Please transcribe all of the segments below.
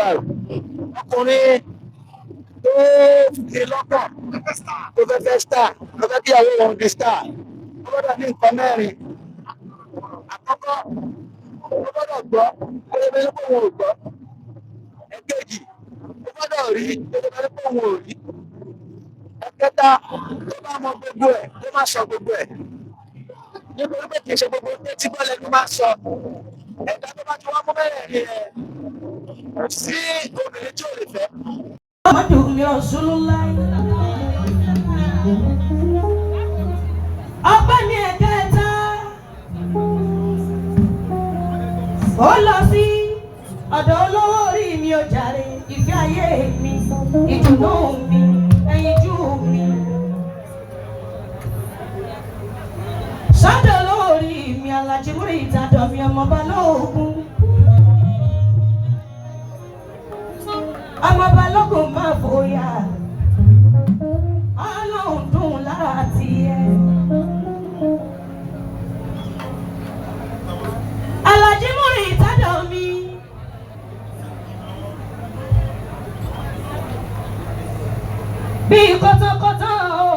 báyìí ọkùnrin tó fi lọ́kàn tó fẹ́ star tó fẹ́ kí àwọn ohun di star ó gbọ́dọ̀ ní nǹkan mẹ́rin. Àkọ́kọ́ ó gbọ́dọ̀ gbọ́ kó lè bẹ́ẹ̀ pé òun ò gbọ́. Ẹ̀kejì ó gbọ́dọ̀ rí kó lè bẹ́ẹ̀ pé òun ò rí. Ẹ̀kẹta tó bá mọ gbogbo ẹ̀ tó má sọ gbogbo ẹ̀. Nítorí pé kì í ṣe gbogbo tí gbọ́lẹ̀ ló máa sọ. Ẹ̀dá tó bá ti wá mú bẹ́ẹ̀ ni ẹ̀ sí obìnrin tí ò lè fẹ́. Muhammadu ni Rasulullah. Ọba ní ẹ̀kẹta. Ó lọ sí ọ̀dọ̀ olówó orí mi ò jàre ìfẹ́ ayé mi, ìdùnnú mi, ẹyinjú mi. Sọ́dọ̀ olówó orí mi Alhaji Murità mi ọmọ Balógun. Ọmọ Balógun máa fòyà, Ọlọ́run dùn lára tiẹ̀. Alhaji Murità mi. Bí kọ́tọ́kọ́tọ́ o.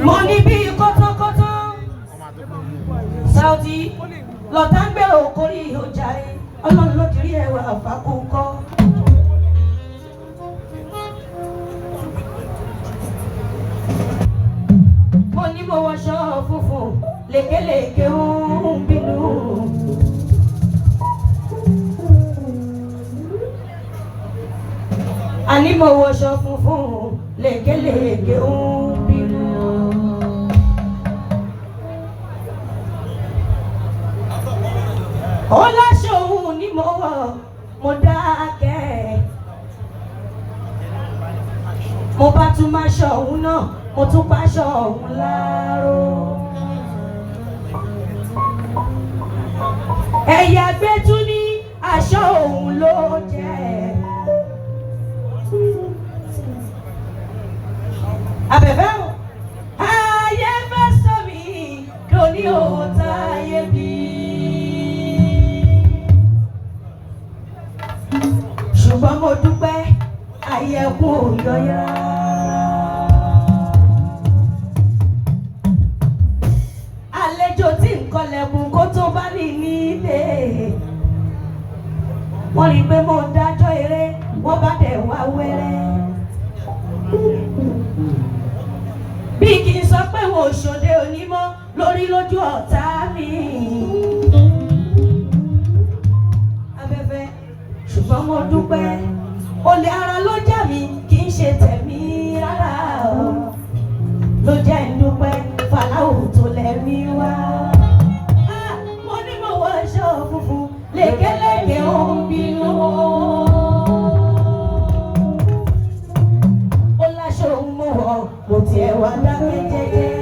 Mo ní bí kọ́tọ́kọ́tọ́. Saudi lọ́tà ń gbèrò kórí ojàre Ọlọ́run ló dirí ẹwà àfàkùkọ. Mo ní mo wọṣọ funfun lékeleke ń bínú. Àní mo wọṣọ funfun lékeleke ń bínú. Ó láṣọ òun ni mo wọ̀ mo dákẹ́. Mo bá tún máa ṣọ òun náà mo tún páṣọ òun láró. Ẹ̀yà gbẹ́tú ní aṣọ òun ló jẹ́. Abẹ̀fẹ́ o, ayé fẹ́ sọ mí lóní òótá ayé bí. Ṣùgbọ́n mo dúpẹ́ àyẹ̀kú òyọ́yá. Àlejò tí nǹkan lẹ̀kùn kó tó bá ní nílé. Wọ́n rí pé mo dájọ́ eré, wọ́n bá dẹ̀ wá wẹ́rẹ́. Bí kì í sọ pé wọn ò ṣòde onímọ̀ lórí lójú ọ̀tá mi. Abẹ́fẹ́ ṣùgbọ́n mo dúpẹ́ olè ara ló jà mí kì í ṣe tẹ̀mí rárá o. Ló jẹ́ ń dúpẹ́ fàlàwù tó lẹ́mí wá. Mo ní mo wọ aṣọ funfun lékeleke ó ń bínú. Ó láṣọ òun mo wọ̀ mo tiẹ̀ wá dákẹ́ jẹ́jẹ́.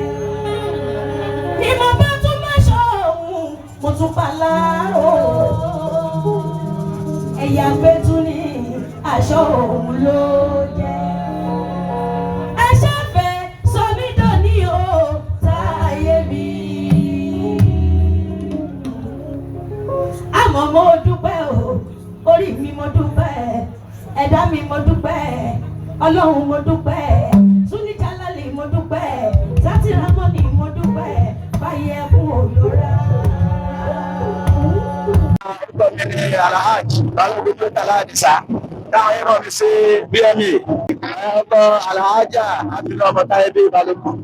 Ni mo bá tún máa ṣọ òun mo tún pa láàrò. Ẹ̀yà gbẹ́tú ní aṣọ òun ló jẹ́. Ẹ ṣàfẹ́ sọ mí dòní o táyé mi. Àmọ́ mo dúpẹ́ o, orí mi mo dúpẹ́, ẹ̀dá mi mo dúpẹ́, Ọlọ́run mo dúpẹ́, Súnì Jálálì mo dúpẹ́, Zátì Rámọ́nì mo dúpẹ́, báyé ẹkún òyòrá. Orúkọ mi ni Alhaji Balógun tó tà láàdìsá. Táwọn ẹ̀rọ mi ṣe BMA. Ọkọ Alhaja Abinu ọmọ Táyé bí Balógun.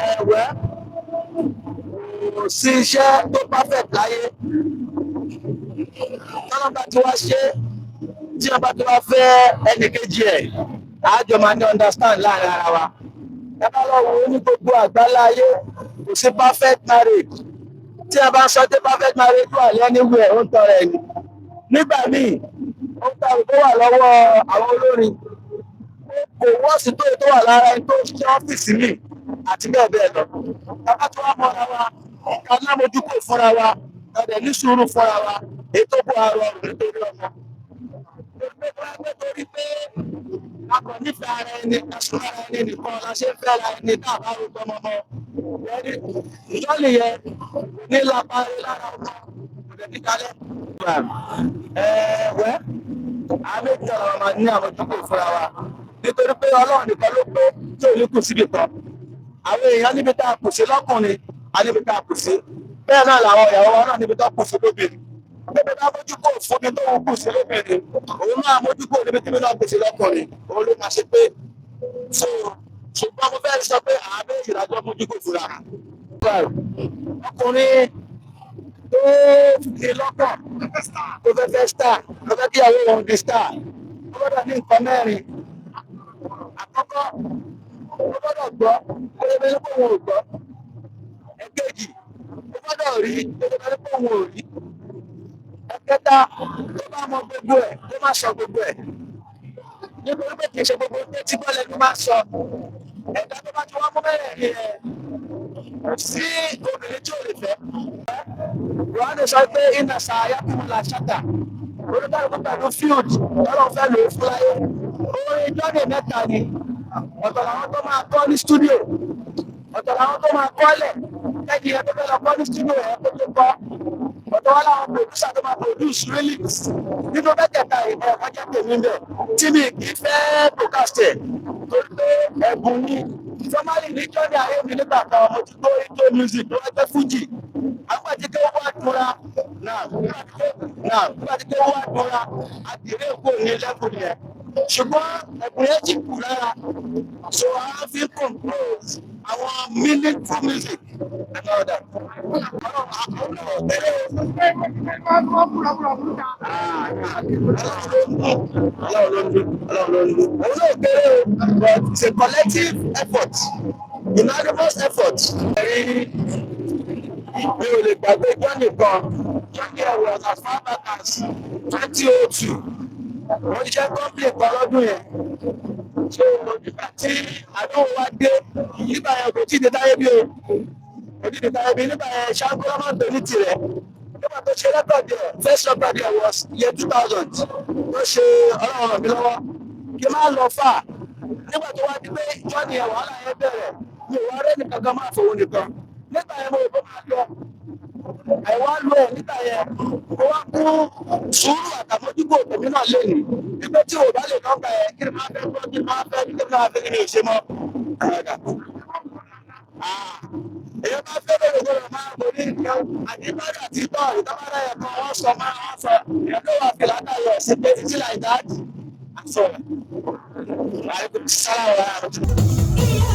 Ẹ̀wẹ́ kò sí iṣẹ́ tó perfect láyé. Tọ́lọ́ba tí wá ṣe tí ọba tí wá fẹ́ ẹnìkejì ẹ̀ àjọ máa ní understand láàrin ara wa. Ẹ bá lọ wo ní gbogbo àgbáláyé kò sí perfect marriage. Tí a bá sọ pé perfect marriage wà lẹ́niwẹ̀ ó ń tọrọ ẹni. Nígbà míì ó ń tọrọ tó wà lọ́wọ́ àwọn olórin. Kò wọ́ọ̀sì tó wà lára ẹni tó ṣe ọ́fíìsì mi àti bẹ́ẹ̀ bẹ́ẹ̀ lọ. Bàbá tí wọ́n mọra wa, ká lámojúkò fúnra wa, ọ̀dẹ̀ ní sùúrù fúnra wa ètò bó arọ nítorí ọmọ. Nítorí pé a kò nífẹ̀ẹ́ ara ẹni ẹ̀sùn ara ẹni nìkan la ṣe ń fẹ́ ara ẹni tá a bá rú tọmọ mọ́. Ìjọ́lì yẹn ní lápárí lára ọmọ ọ̀dẹ̀ ní kalẹ̀. Wẹ́ àmì ìjọba wa máa ní àmójútó fúnra wa nítorí pé Ọlọ́run nìkan ló pé tí ò ní kù síbi kan. Àwọn èèyàn níbi tá a kù sí lọ́kùnrin a níbi tá a kù sí. Bẹ́ẹ̀ náà làwọn ìyàwó wa náà níbi tó kù sí lóbìnrin. Níbi tá a mójú kò fún mi tó kù sí lóbìnrin. Òun náà mójú kò níbi tí mi náà kù sí lọ́kùnrin. Òun ló máa ṣe pé ṣùgbọ́n mo fẹ́ sọ pé àmì ìdájọ́ mójú kò fúnra. Ọkùnrin tó fi lọ́kàn tó fẹ́ fẹ́ star tó fẹ́ kí àwọn ohun di star ó gbọ́dọ̀ ní nǹkan mẹ́rin. Àkọ́kọ́ ó gbọ́dọ̀ gbọ́ kó lè bẹ́ẹ̀ pé òun ò gbọ́. Ẹ̀kejì ó gbọ́dọ̀ rí kó lè bẹ́ẹ̀ pé òun ò rí. Ẹ̀kẹta tó bá mọ gbogbo ẹ̀ tó má sọ gbogbo ẹ̀. Nítorí pé kì í ṣe gbogbo tó ti gbọ́ lẹ́nu máa sọ. Ẹ̀dá tó bá ti wá mú mẹ́rẹ̀ ni sí obìnrin tí ò lè fẹ́. Yohane sọ pé iná sàáyá kúrú la ṣáta. Olùdarí pẹ̀lú field lọ́rọ̀ fẹ́ lò ó fún láyé. Orin Jọ́dé mẹ́ta ni. Ọ̀tọ̀ làwọn tó máa kọ́ ní stúdíò. Ọ̀tọ̀ làwọn tó máa kọ́lẹ̀. Lẹ́yìn ẹ̀ tó fẹ́ lọ kọ́ ní stúdíò ẹ̀ tó tó kọ́. Ọ̀tọ̀ wá láwọn producer tó máa produce lyrics. Nínú mẹ́tẹ̀ẹ̀ta ìbọn ọjọ́ tèmi bẹ̀. Tí mi kì í fẹ́ broadcast ẹ̀. Torí pé ẹ̀bùn ni. Sọ́málì ní Jọ́dé ayé mi nígbà kan mo ti gbọ́ ètò music tó wá jẹ́ Fújì. Àgbàjì kí wọ́n wá dúnra. Nígbà tí wọ́n wá dúnra, àdìrẹ́ èkó ní lẹ́kùn yẹn. Ṣùgbọ́n ẹ̀bùn yẹn ti kù lára. So I fi compose àwọn meaningful music and all that. But it's a collective effort, unanimous effort. Mi ò lè gbàgbé Johnny kan, Johnny was as far back as 2002. Wọ́n ṣiṣẹ́ company kan lọ́dún yẹn. So nígbà tí àdúgbò wa dé, nígbà yẹn kò tí ì dé táyé bí o. Kò tí ì dé táyé bí nígbà yẹn ṣáńkúrọ́ máa ń pè ní tirẹ̀. Nígbà tó ṣe rẹ́kọ̀dì ẹ̀, first record ẹ̀ was year 2000. Tó ṣe ọlọ́run ràn mí lọ́wọ́. Kí n máa lọ fà. Nígbà tó wá di pé Johnny ẹ̀ wàhálà yẹn bẹ̀rẹ̀, mi ò wá rẹ́ nìkan kan máa fòun nìkan. Nígbà yẹn mo rò pé máa lọ. Àìwá lọ ẹ̀ nígbà yẹn, mo wá kú sùúrù àtàmójúgbò tèmi náà lẹ́nu. Nígbà tí ò bá lè nọ́mbà ẹ̀ kí ni máa fẹ́ gbọ́ kí ni máa fẹ́ kí ni máa fẹ́ kí ni ò ṣe mọ́. Èyí máa fẹ́ bẹ̀rẹ̀ gbọ́dọ̀ máa ń borí nǹkan àdìbàdà tí tọ́ ìtọ́mọ́dá yẹn kan wọ́n sọ máa wọ́n sọ ìyẹn tó wà fìlà náà sí pé títí láì dáàdì. Àṣọ̀rọ̀. Àìkú sára wà á.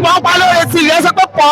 Mọ̀ ń pa lóore tí ìrẹsì pé pọ̀.